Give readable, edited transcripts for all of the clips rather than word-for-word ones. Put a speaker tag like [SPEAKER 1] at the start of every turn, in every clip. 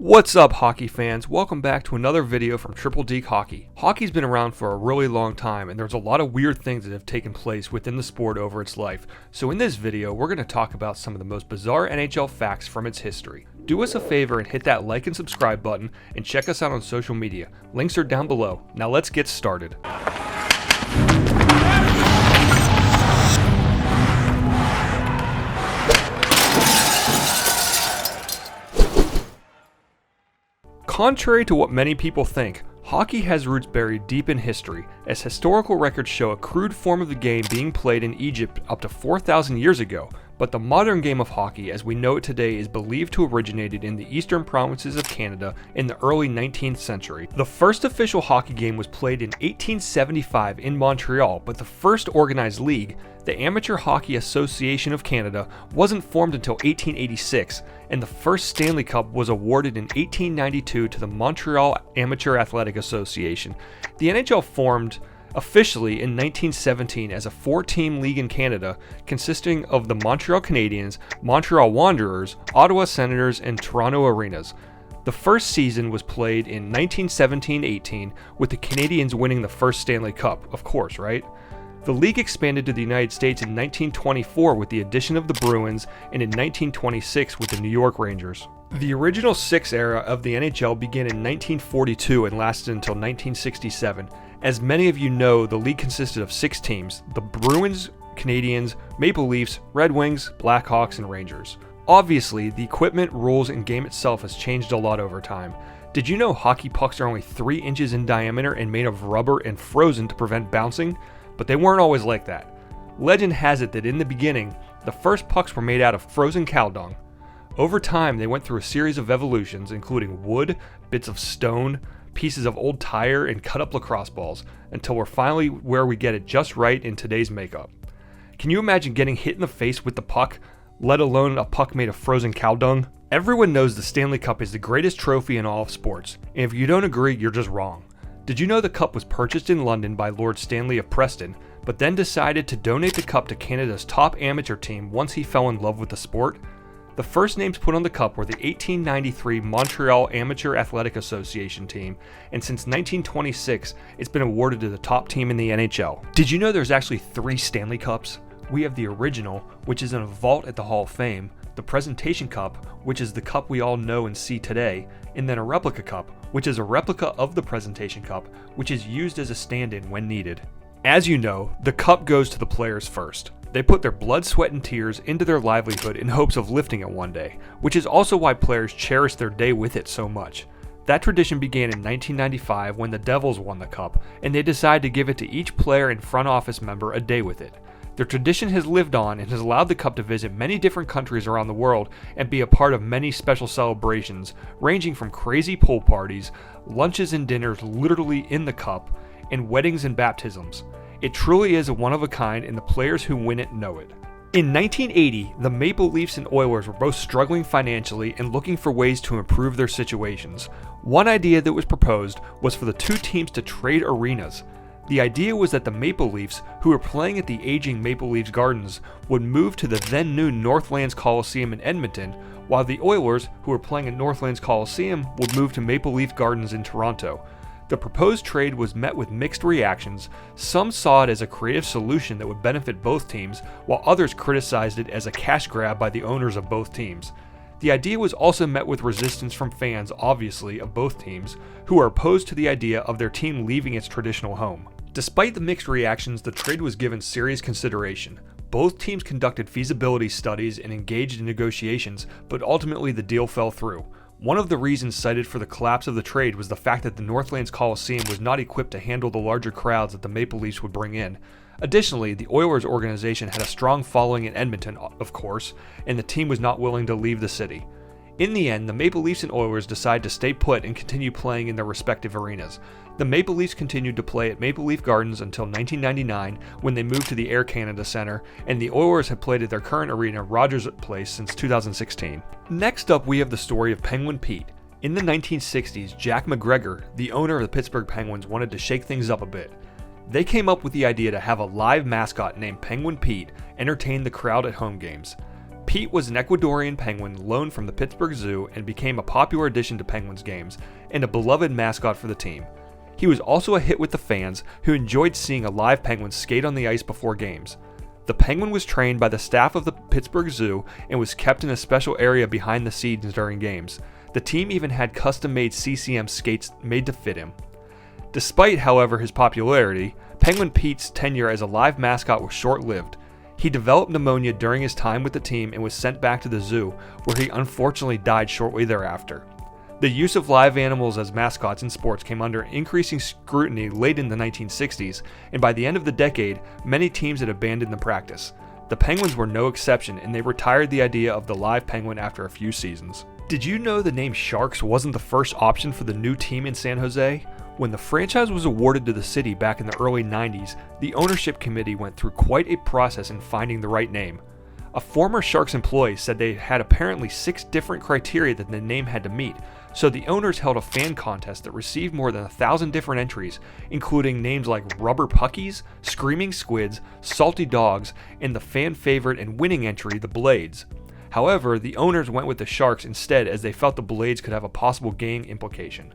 [SPEAKER 1] What's up, hockey fans? Welcome back to another video from Deke Hockey. Hockey's been around for a really long time, and there's a lot of weird things that have taken place within the sport over its life. So in this video, we're going to talk about some of the most bizarre NHL facts from its history. Do us a favor and hit that like and subscribe button, and check us out on social media. Links are down below. Now let's get started. Contrary to what many people think, hockey has roots buried deep in history, as historical records show a crude form of the game being played in Egypt up to 4,000 years ago, but the modern game of hockey as we know it today is believed to have originated in the eastern provinces of Canada in the early 19th century. The first official hockey game was played in 1875 in Montreal, but the first organized league, the Amateur Hockey Association of Canada, wasn't formed until 1886, and the first Stanley Cup was awarded in 1892 to the Montreal Amateur Athletic Association. The NHL formed officially in 1917 as a 4-team league in Canada, consisting of the Montreal Canadiens, Montreal Wanderers, Ottawa Senators, and Toronto Arenas. The first season was played in 1917-18, with the Canadiens winning the first Stanley Cup, of course, right? The league expanded to the United States in 1924 with the addition of the Bruins, and in 1926 with the New York Rangers. The original six era of the NHL began in 1942 and lasted until 1967. As many of you know, the league consisted of 6 teams: the Bruins, Canadiens, Maple Leafs, Red Wings, Blackhawks, and Rangers. Obviously, the equipment, rules, and game itself has changed a lot over time. Did you know hockey pucks are only 3 inches in diameter and made of rubber and frozen to prevent bouncing? But they weren't always like that. Legend has it that in the beginning, the first pucks were made out of frozen cow dung. Over time, they went through a series of evolutions, including wood, bits of stone, pieces of old tire, and cut-up lacrosse balls, until we're finally where we get it just right in today's makeup. Can you imagine getting hit in the face with the puck, let alone a puck made of frozen cow dung? Everyone knows the Stanley Cup is the greatest trophy in all of sports, and if you don't agree, you're just wrong. Did you know the cup was purchased in London by Lord Stanley of Preston, but then decided to donate the cup to Canada's top amateur team once he fell in love with the sport? The first names put on the cup were the 1893 Montreal Amateur Athletic Association team, and since 1926, it's been awarded to the top team in the NHL. Did you know there's actually 3 Stanley Cups? We have the original, which is in a vault at the Hall of Fame, the Presentation Cup, which is the cup we all know and see today, and then a Replica Cup, which is a replica of the Presentation Cup, which is used as a stand-in when needed. As you know, the cup goes to the players first. They put their blood, sweat, and tears into their livelihood in hopes of lifting it one day, which is also why players cherish their day with it so much. That tradition began in 1995 when the Devils won the cup, and they decided to give it to each player and front office member a day with it. Their tradition has lived on and has allowed the cup to visit many different countries around the world and be a part of many special celebrations, ranging from crazy pool parties, lunches and dinners literally in the cup, and weddings and baptisms. It truly is a one-of-a-kind, and the players who win it know it. In 1980, the Maple Leafs and Oilers were both struggling financially and looking for ways to improve their situations. One idea that was proposed was for the 2 teams to trade arenas. The idea was that the Maple Leafs, who were playing at the aging Maple Leafs Gardens, would move to the then new Northlands Coliseum in Edmonton, while the Oilers, who were playing at Northlands Coliseum, would move to Maple Leaf Gardens in Toronto. The proposed trade was met with mixed reactions. Some saw it as a creative solution that would benefit both teams, while others criticized it as a cash grab by the owners of both teams. The idea was also met with resistance from fans, obviously, of both teams, who are opposed to the idea of their team leaving its traditional home. Despite the mixed reactions, the trade was given serious consideration. Both teams conducted feasibility studies and engaged in negotiations, but ultimately the deal fell through. One of the reasons cited for the collapse of the trade was the fact that the Northlands Coliseum was not equipped to handle the larger crowds that the Maple Leafs would bring in. Additionally, the Oilers organization had a strong following in Edmonton, of course, and the team was not willing to leave the city. In the end, the Maple Leafs and Oilers decided to stay put and continue playing in their respective arenas. The Maple Leafs continued to play at Maple Leaf Gardens until 1999 when they moved to the Air Canada Centre, and the Oilers have played at their current arena, Rogers Place, since 2016. Next up, we have the story of Penguin Pete. In the 1960s, Jack McGregor, the owner of the Pittsburgh Penguins, wanted to shake things up a bit. They came up with the idea to have a live mascot named Penguin Pete entertain the crowd at home games. Pete was an Ecuadorian penguin loaned from the Pittsburgh Zoo and became a popular addition to Penguins games and a beloved mascot for the team. He was also a hit with the fans, who enjoyed seeing a live penguin skate on the ice before games. The penguin was trained by the staff of the Pittsburgh Zoo and was kept in a special area behind the scenes during games. The team even had custom-made CCM skates made to fit him. Despite, however, his popularity, Penguin Pete's tenure as a live mascot was short-lived. He developed pneumonia during his time with the team and was sent back to the zoo, where he unfortunately died shortly thereafter. The use of live animals as mascots in sports came under increasing scrutiny late in the 1960s, and by the end of the decade, many teams had abandoned the practice. The Penguins were no exception, and they retired the idea of the live penguin after a few seasons. Did you know the name Sharks wasn't the first option for the new team in San Jose? When the franchise was awarded to the city back in the early 90s, the ownership committee went through quite a process in finding the right name. A former Sharks employee said they had apparently 6 different criteria that the name had to meet, so the owners held a fan contest that received more than 1,000 different entries, including names like Rubber Puckies, Screaming Squids, Salty Dogs, and the fan favorite and winning entry, the Blades. However, the owners went with the Sharks instead, as they felt the Blades could have a possible gang implication.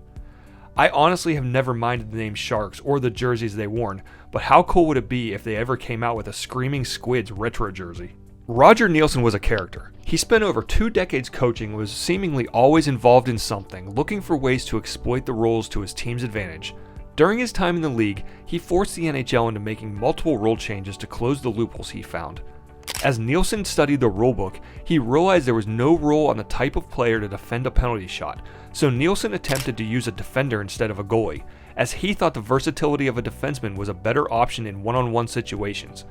[SPEAKER 1] I honestly have never minded the name Sharks or the jerseys they worn, but how cool would it be if they ever came out with a Screaming Squids retro jersey? Roger Neilson was a character. He spent over 2 decades coaching and was seemingly always involved in something, looking for ways to exploit the roles to his team's advantage. During his time in the league, he forced the NHL into making multiple rule changes to close the loopholes he found. As Neilson studied the rulebook, he realized there was no rule on the type of player to defend a penalty shot, so Neilson attempted to use a defender instead of a goalie, as he thought the versatility of a defenseman was a better option in one-on-one situations.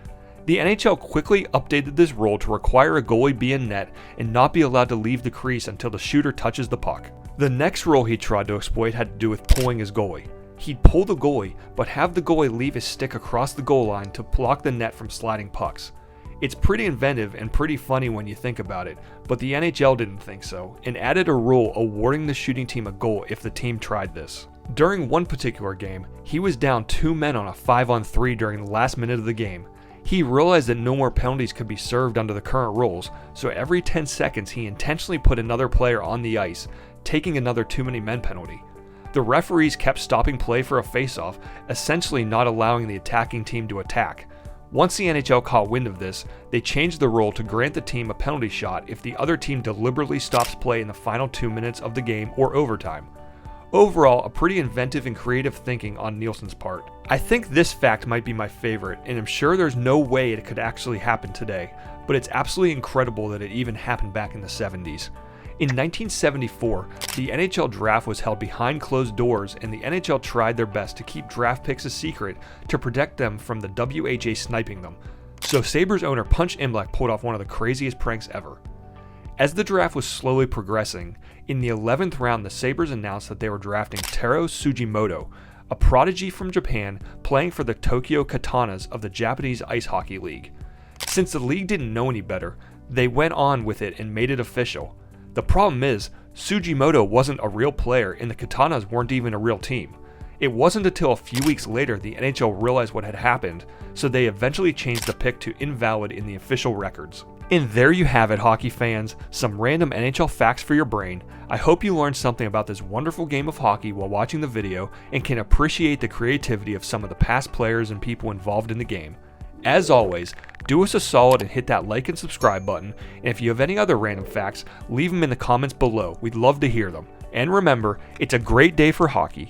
[SPEAKER 1] The NHL quickly updated this rule to require a goalie be in net and not be allowed to leave the crease until the shooter touches the puck. The next rule he tried to exploit had to do with pulling his goalie. He'd pull the goalie, but have the goalie leave his stick across the goal line to block the net from sliding pucks. It's pretty inventive and pretty funny when you think about it, but the NHL didn't think so, and added a rule awarding the shooting team a goal if the team tried this. During one particular game, he was down 2 men on a 5-on-3 during the last minute of the game. He realized that no more penalties could be served under the current rules, so every 10 seconds he intentionally put another player on the ice, taking another too many men penalty. The referees kept stopping play for a face-off, essentially not allowing the attacking team to attack. Once the NHL caught wind of this, they changed the rule to grant the team a penalty shot if the other team deliberately stops play in the final 2 minutes of the game or overtime. Overall, a pretty inventive and creative thinking on Neilson's part. I think this fact might be my favorite, and I'm sure there's no way it could actually happen today, but it's absolutely incredible that it even happened back in the 70s. In 1974, the NHL draft was held behind closed doors, and the NHL tried their best to keep draft picks a secret to protect them from the WHA sniping them. So Sabres owner Punch Imlach pulled off one of the craziest pranks ever. As the draft was slowly progressing, in the 11th round the Sabres announced that they were drafting Taro Sugimoto, a prodigy from Japan playing for the Tokyo Katanas of the Japanese Ice Hockey League. Since the league didn't know any better, they went on with it and made it official. The problem is, Sugimoto wasn't a real player and the Katanas weren't even a real team. It wasn't until a few weeks later the NHL realized what had happened, so they eventually changed the pick to invalid in the official records. And there you have it, hockey fans, some random NHL facts for your brain. I hope you learned something about this wonderful game of hockey while watching the video and can appreciate the creativity of some of the past players and people involved in the game. As always, do us a solid and hit that like and subscribe button, and if you have any other random facts, leave them in the comments below. We'd love to hear them. And remember, it's a great day for hockey.